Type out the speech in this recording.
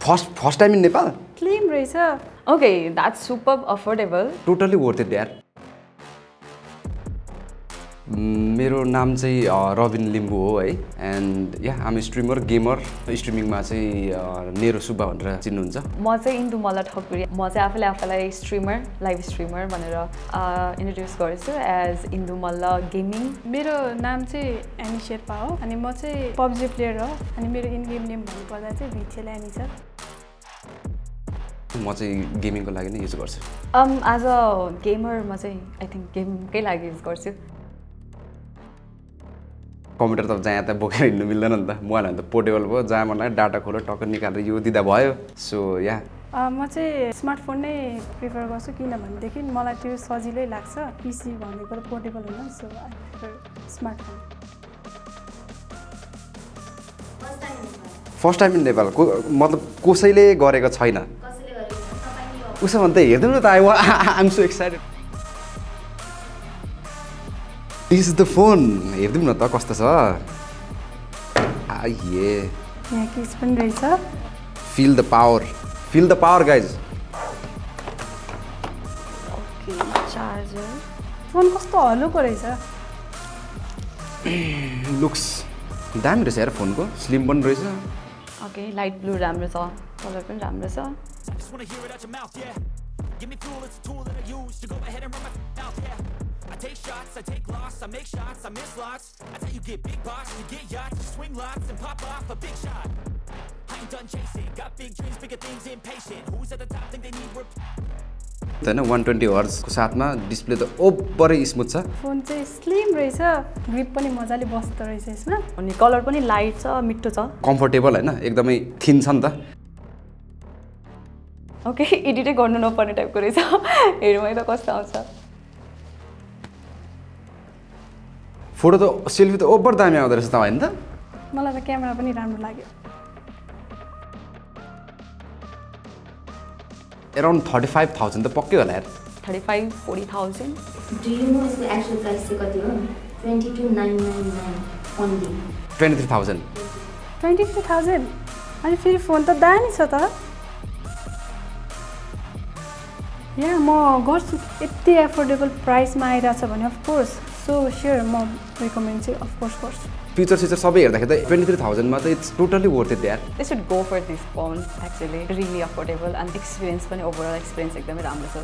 First time in Nepal? Slim रहेछ. Okay, that's super affordable. Totally worth it यार. मेरो नाम चाहिँ रबिन लिम्बू हो है एन्ड या आम स्ट्रिमर गेमर स्ट्रिमिङमा चाहिँ नेरो सुब्बा भनेर चिन्नुहुन्छ म चाहिँ इन्दु मल्ल ठकुरी म चाहिँ आफूलाई स्ट्रिमर लाइभ स्ट्रिमर भनेर इन्ट्रोड्युस गर्छु एज इन्दु मल्ल गेमिङ मेरो नाम चाहिँ एनी शेर्पा हो अनि म चाहिँ पबजी प्लेयर हो अनि मेरो इन गेम नेम भन्नुपर्दा चाहिँ भिचेल एनी छ म चाहिँ गेमिङको लागि नै युज गर्छु एज अ गेमर म चाहिँ आई थिङ्क गेमकै लागि युज गर्छु कम्प्युटर त जहाँ त्यहाँ बोकेर हिँड्नु मिल्दैन नि त मोबाइल भने त पोर्टेबल भयो जहाँ मन लाग्यो डाटा खोलो टक्क निकालेर यो दिँदा भयो सो या म चाहिँ स्मार्टफोन नै प्रिफर गर्छु किनभनेदेखि मलाई त्यो सजिलै लाग्छ पिसी भनेको त पोर्टेबल होइन so I prefer smartphone first time in Nepal मतलब कसैले गरेको छैन उसो भने त हेर्दै न त I'm so excited this is the phone हेर्दिउँ न त कस्तो छ आइए यहाँ केस पनि रहेछ feel the power guys okay charger phone कस्तो हलुको रहेछ लुक्स दामी रहेछ यार फोनको स्लिम पनि रहेछ ओके लाइट ब्लू राम्रो छ कलर पनि राम्रो छ I take shots, I take loss, I make shots, I miss lots. That's how you get big box, you get yachts, you swing lots and pop off a big shot. I ain't done chasing, got big dreams, bigger things, impatient. Who's at the top think they need हैन 120 hertz को साथमा display त ओभरै smooth छ phone चाहिँ slim रहेछ grip पनि मजाले बस्दो रहेछ यसमा अनि कलर पनि लाइट छ मिठो छ कम्फर्टेबल हैन एकदमै थिन छ नि त ओके एडिटै गर्नु नपर्ने टाइपको रहेछ हेरौँ त कस्तो आउँछ फोटो त सेल्फी त ओभर दामी आउँदो रहेछ त हैन त मलाई त क्यामेरा पनि राम्रो लाग्यो अराउन्ड 35,000 त पक्कै होला यार 35-40,000 Do you know यसको एक्चुअल प्राइस चाहिँ कति हो 22,999 only 23,000 23,000 अनि फेरि फोन त दामी छ त यहाँ म गर्छु यति एफोर्डेबल प्राइसमा आइरहेछ भने अफकोर्स सो स्योर म रिकमेन्ड चाहिँ अफकोर्स गर्छु फिचर सबै हेर्दाखेरि त 23,000 मा त इट्स टोटली वर्थ इट यार They should go for this phone actually really affordable and experience पनि overall experience एकदमै राम्रो छ